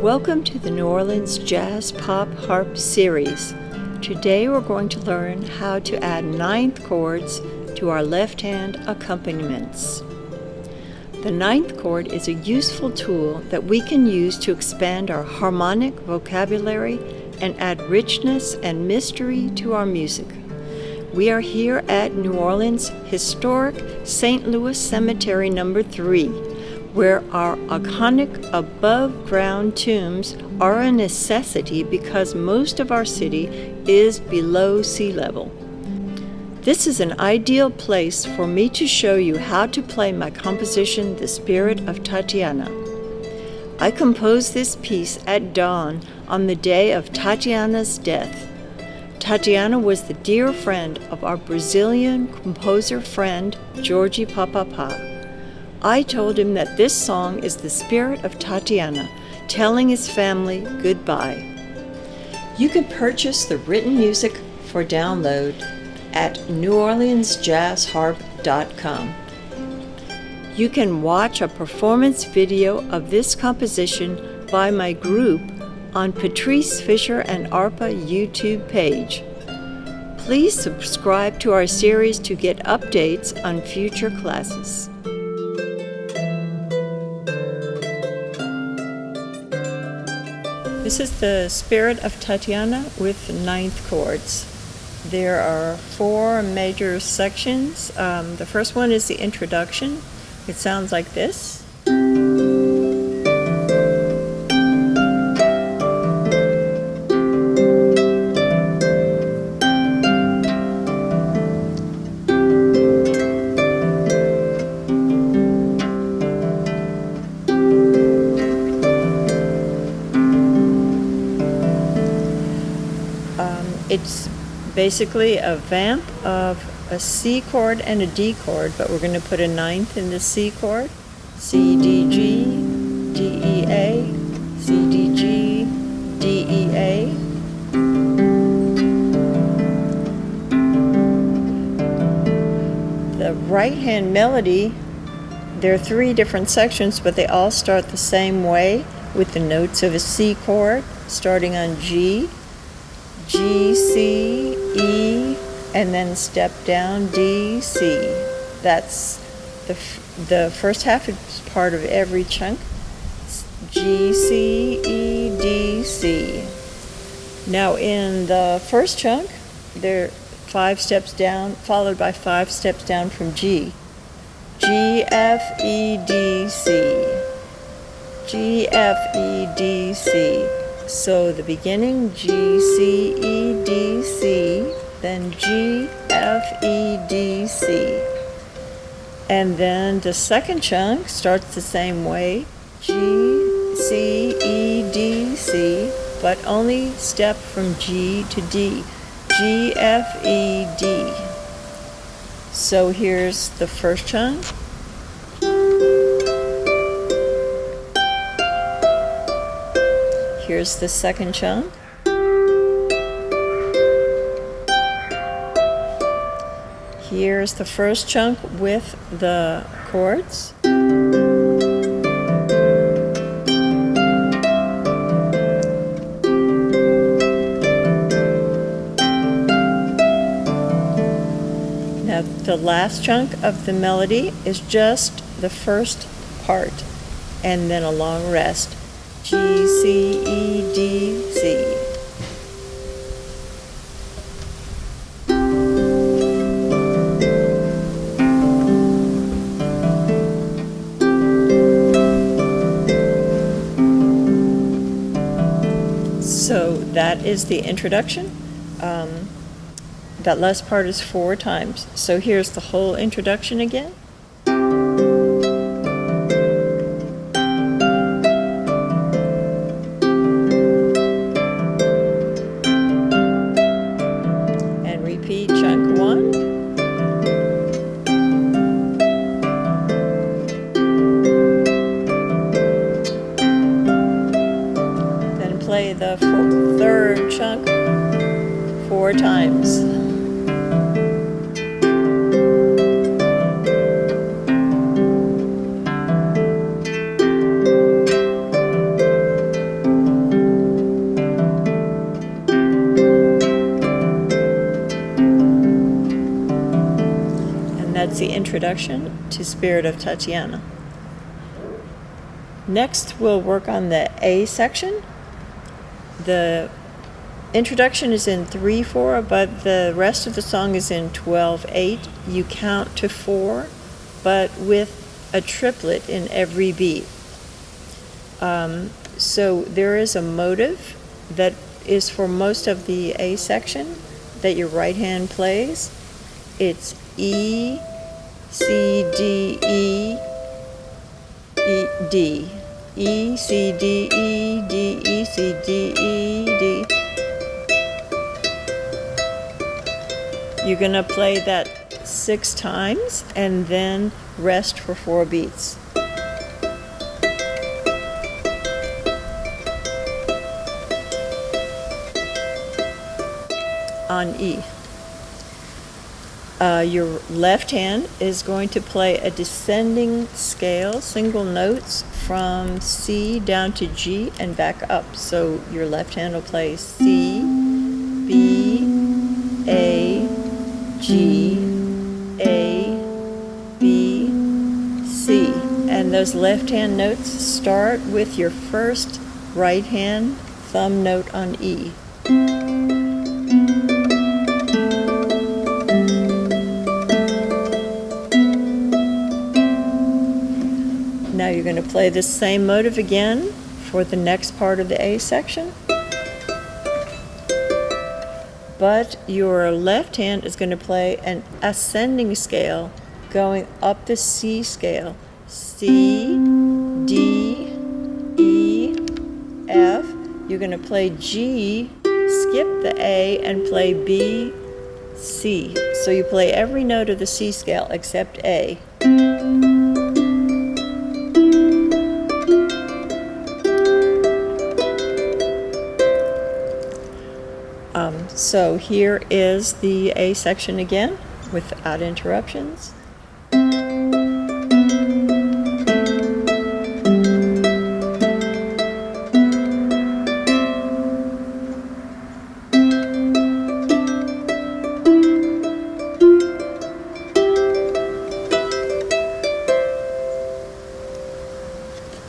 Welcome to the New Orleans Jazz Pop Harp series. Today we're going to learn how to add ninth chords to our left-hand accompaniments. The ninth chord is a useful tool that we can use to expand our harmonic vocabulary and add richness and mystery to our music. We are here at New Orleans' historic St. Louis Cemetery No. 3, where our iconic above-ground tombs are a necessity because most of our city is below sea level. This is an ideal place for me to show you how to play my composition, The Spirit of Tatiana. I composed this piece at dawn on the day of Tatiana's death. Tatiana was the dear friend of our Brazilian composer friend, Jorge Papapá. I told him that this song is the spirit of Tatiana, telling his family goodbye. You can purchase the written music for download at neworleansjazzharp.com. You can watch a performance video of this composition by my group on Patrice Fisher and ARPA YouTube page. Please subscribe to our series to get updates on future classes. This is the Spirit of Tatiana with ninth chords. There are four major sections. The first one is the introduction. It sounds like this. It's basically a vamp of a C chord and a D chord, but we're going to put a ninth in the C chord. C, D, G, D, E, A, C, D, G, D, E, A. The right-hand melody, there are three different sections, but they all start the same way with the notes of a C chord, starting on G, G, C, E, and then step down D, C. That's the first half is part of every chunk. G, C, E, D, C. Now in the first chunk, there are 5 steps down, followed by 5 steps down from G. G, F, E, D, C. G, F, E, D, C. So the beginning, G, C, E, D, C, then G, F, E, D, C. And then the second chunk starts the same way, G, C, E, D, C, but only step from G to D, G, F, E, D. So here's the first chunk. Here's the second chunk. Here's the first chunk with the chords. Now the last chunk of the melody is just the first part and then a long rest. G, C, E, D, C. So that is the introduction. That last part is 4 times. So here's the whole introduction again. Chunk 1. Then play the third chunk 4 times. introduction to Spirit of Tatiana. Next, we'll work on the A section. The introduction is in 3/4, but the rest of the song is in 12/8. You count to 4, but with a triplet in every beat. So there is a motive that is for most of the A section that your right hand plays. It's E, C, D, E, E, D. E, C, D, E, D, E, C, D, E, D. You're going to play that 6 times and then rest for 4 beats. On E. Your left hand is going to play a descending scale, single notes from C down to G and back up. So your left hand will play C, B, A, G, A, B, C. And those left hand notes start with your first right hand thumb note on E. Now you're going to play the same motive again for the next part of the A section. But your left hand is going to play an ascending scale going up the C scale. C, D, E, F. You're going to play G, skip the A, and play B, C. So you play every note of the C scale except A. So here is the A section again without interruptions.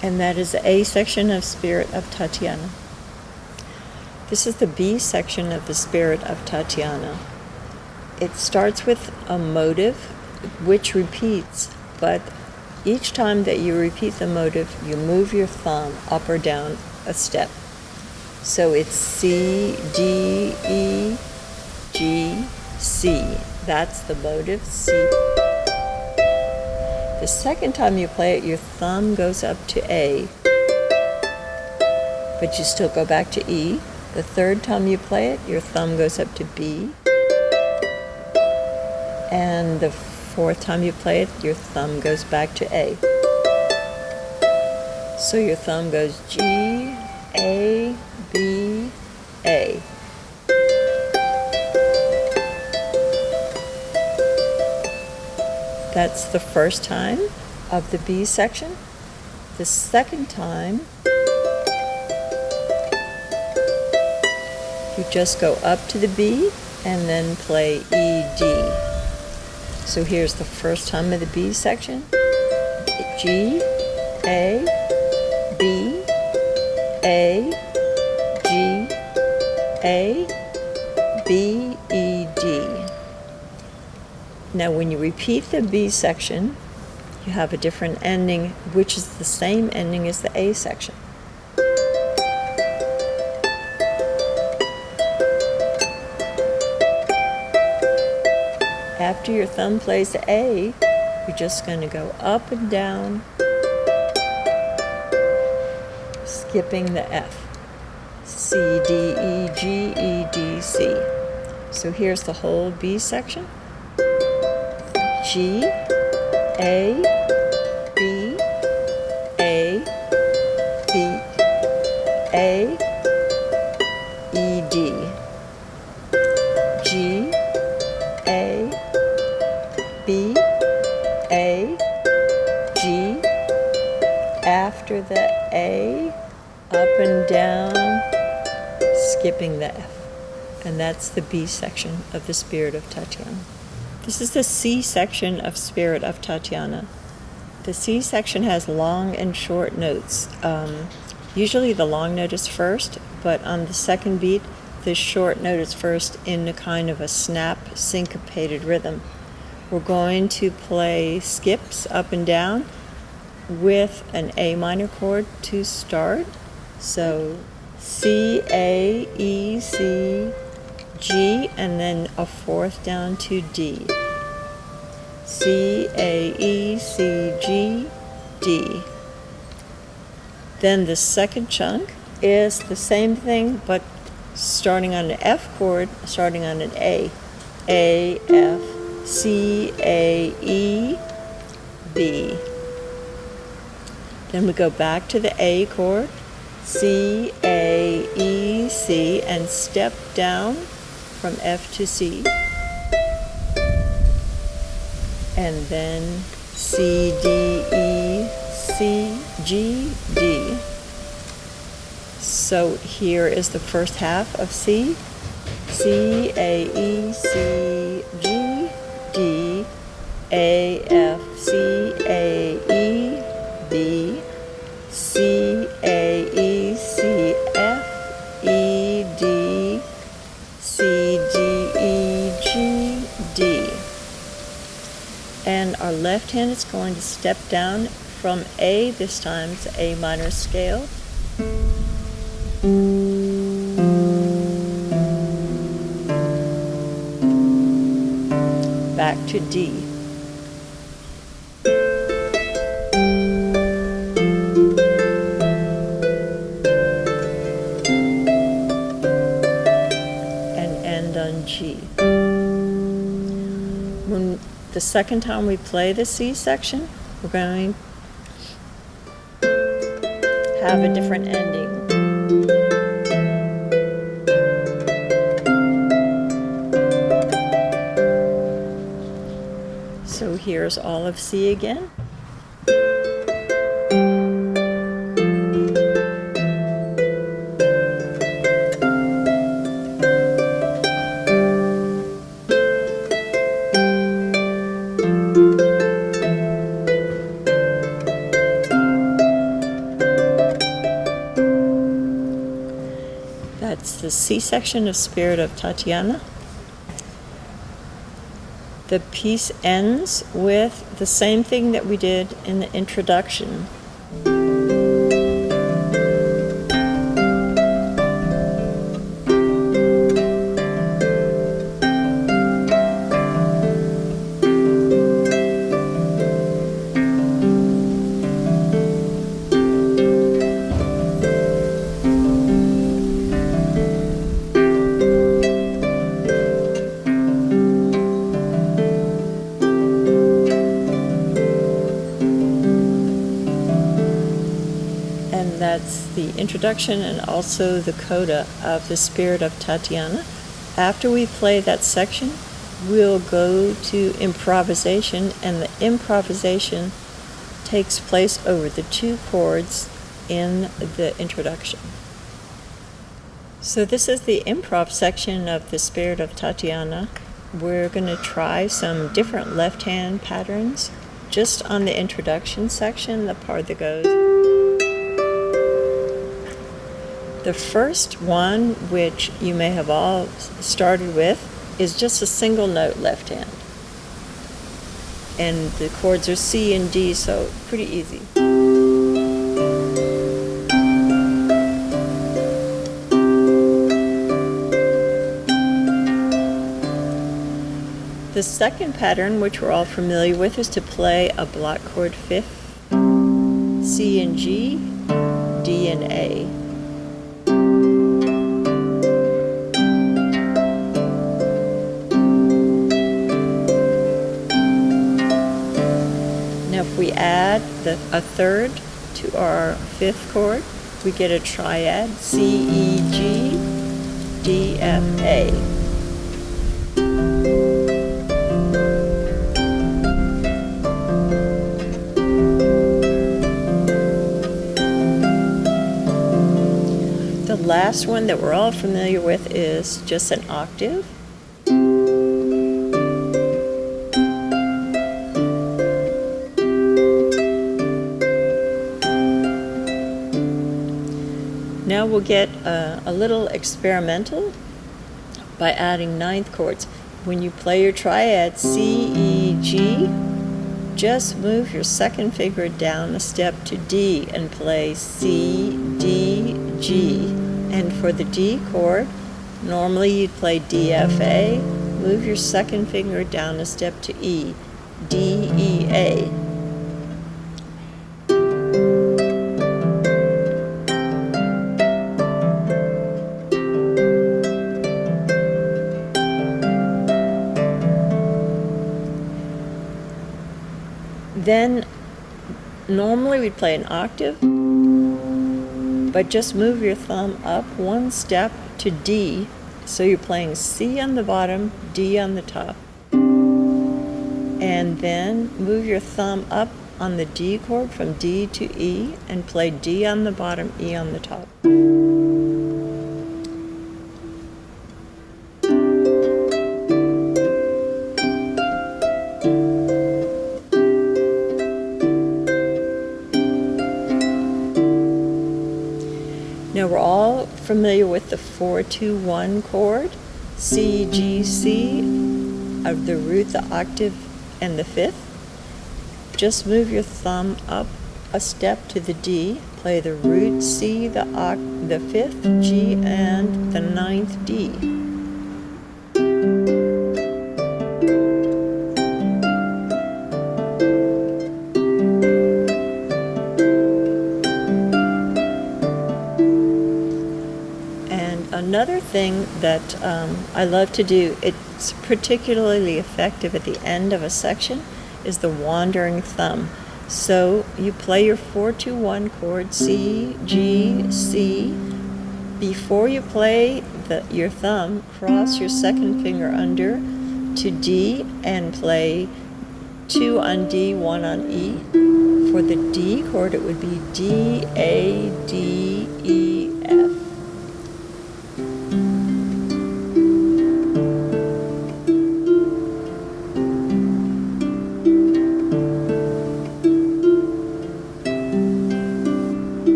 And that is the A section of Spirit of Tatiana. This is the B section of the Spirit of Tatiana. It starts with a motive which repeats, but each time that you repeat the motive, you move your thumb up or down a step. So it's C, D, E, G, C. That's the motive, C. The second time you play it, your thumb goes up to A, but you still go back to E. The third time you play it, your thumb goes up to B. And the fourth time you play it, your thumb goes back to A. So your thumb goes G, A, B, A. That's the first time of the B section. The second time, you just go up to the B and then play E, D. So here's the first time of the B section. G, A, B, A, G, A, B, E, D. Now when you repeat the B section, you have a different ending, which is the same ending as the A section. After your thumb plays the A, you're just going to go up and down, skipping the F. C, D, E, G, E, D, C. So here's the whole B section. G, A, B, A, B, A, E, D. G, A, B, A, G. After the A, up and down, skipping the F. And that's the B section of the Spirit of Tatiana. This is the C section of Spirit of Tatiana. The C section has long and short notes. Usually the long note is first, but on the second beat, the short note is first in a kind of a snap, syncopated rhythm. We're going to play skips up and down with an A minor chord to start. So C, A, E, C, G, and then a fourth down to D. C, A, E, C, G, D. Then the second chunk is the same thing, but starting on an F chord, starting on an A. A, F, C, A, E, B. Then we go back to the A chord, C, A, E, C, and step down from F to C. And then C, D, E, C, G, D. So here is the first half of C. C, A, E, C, G, D, A, F, C, A, E, B, C, A, E, C, F, E, D, C, D, E, G, D. And our left hand is going to step down from A, this time to A minor scale. Back to D. And end on G. When the second time we play the C section, we're going to have a different ending. So here's all of C again. That's the C section of Spirit of Tatiana. The piece ends with the same thing that we did in the introduction. That's the introduction and also the coda of the Spirit of Tatiana. After we play that section, we'll go to improvisation, and the improvisation takes place over the two chords in the introduction. So this is the improv section of the Spirit of Tatiana. We're going to try some different left hand patterns just on the introduction section, the part that goes. The first one, which you may have all started with, is just a single note left hand. And the chords are C and D, so pretty easy. The second pattern, which we're all familiar with, is to play a block chord fifth, C and G, D and A. If we add a third to our fifth chord, we get a triad, C, E, G, D, F, A. The last one that we're all familiar with is just an octave. now we'll get a little experimental by adding ninth chords. When you play your triad C, E, G, just move your second finger down a step to D and play C, D, G. And for the D chord, normally you'd play D, F, A. Move your second finger down a step to E, D, E, A. Then, normally we'd play an octave, but just move your thumb up one step to D, so you're playing C on the bottom, D on the top. And then move your thumb up on the D chord from D to E and play D on the bottom, E on the top. Now we're all familiar with the 4-2-1 chord, C, G, C, of the root, the octave, and the fifth. Just move your thumb up a step to the D, play the root C, the fifth G, and the ninth D. Another thing that I love to do, it's particularly effective at the end of a section, is the wandering thumb. So you play your 4-2-1 chord, C, G, C. Before you play your thumb, cross your second finger under to D and play 2 on D, 1 on E. For the D chord, it would be D, A, D, E, F.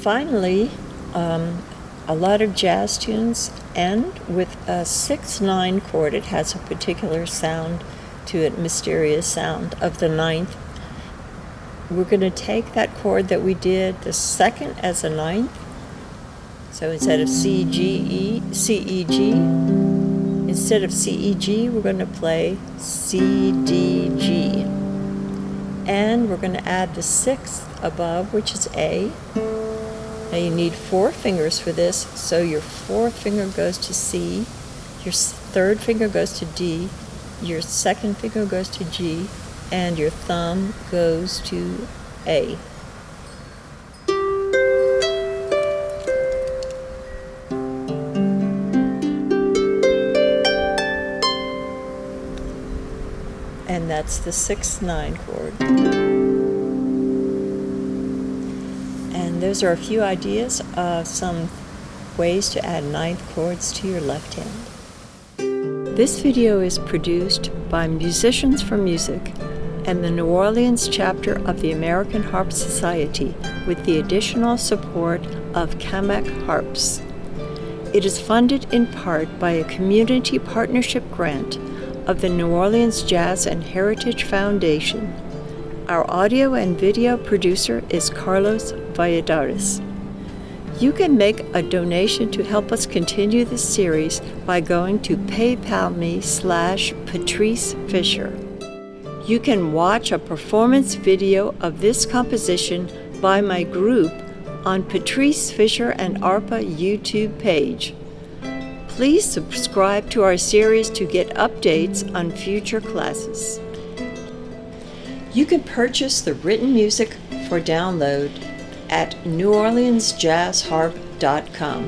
Finally, a lot of jazz tunes end with a 6-9 chord. It has a particular sound to it, mysterious sound of the ninth. We're going to take that chord that we did, the second as a ninth. So instead of C, G, E, C, E, G, instead of C, E, G, we're going to play C, D, G. And we're going to add the sixth above, which is A. Now you need 4 fingers for this, so your fourth finger goes to C, your third finger goes to D, your second finger goes to G, and your thumb goes to A. And that's the 6-9 chord. And those are a few ideas of some ways to add ninth chords to your left hand. This video is produced by Musicians for Music and the New Orleans chapter of the American Harp Society with the additional support of Camac Harps. It is funded in part by a community partnership grant of the New Orleans Jazz and Heritage Foundation. Our audio and video producer is Carlos Valladares. You can make a donation to help us continue this series by going to paypal.me/Patrice Fisher. You can watch a performance video of this composition by my group on Patrice Fisher and ARPA YouTube page. Please subscribe to our series to get updates on future classes. You can purchase the written music for download at NewOrleansJazzHarp.com.